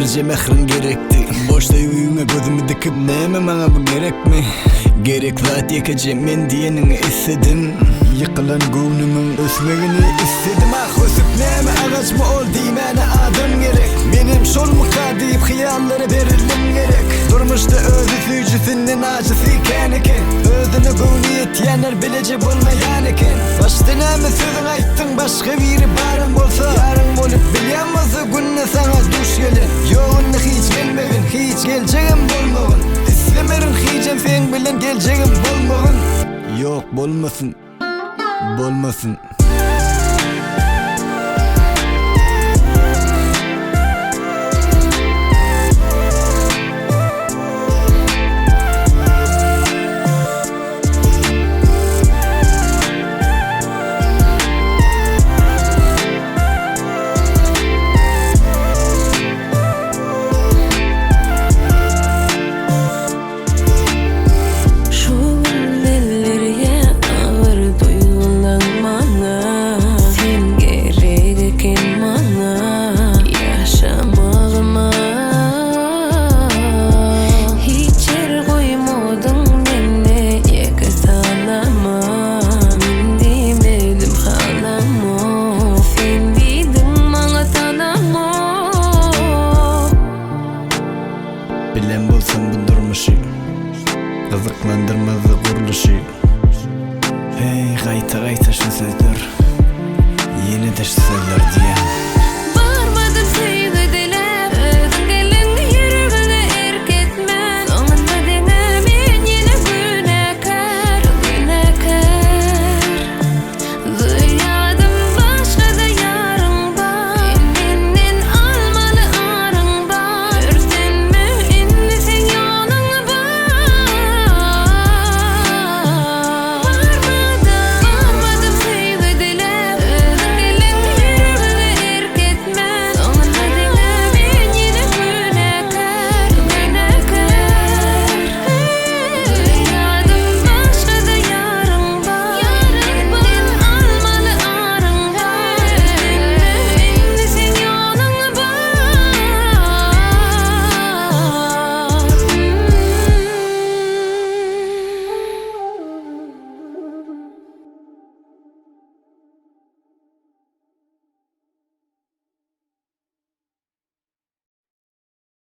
birce mehrin gerekti. Boşta yüğüne gözümü dikip neme bana bu gerek mi? Gerek zat yekeceğim men diyenini istedim. Yıkılan gönlümün ösmegini istedim. Ah ösüp neme ağaç mı ol diymene adım gerek. Benim şol mu kadiyip hıyalları verildim gerek. Durmuşta özü süycüsünden acısı iken eken. Özünü gönlü yetyenler bilecek olmayan eken. Başta neme sözün ayttın başka biri barın bolsa. Yarın bolup bilyamazı günne sana duş gelin. Yoğunluk hiç gelmegin, hiç geleceğim bolmağın. İstemerin hicem sen bilen geleceğim bolmağın. Yok bolmasın, bolmasın.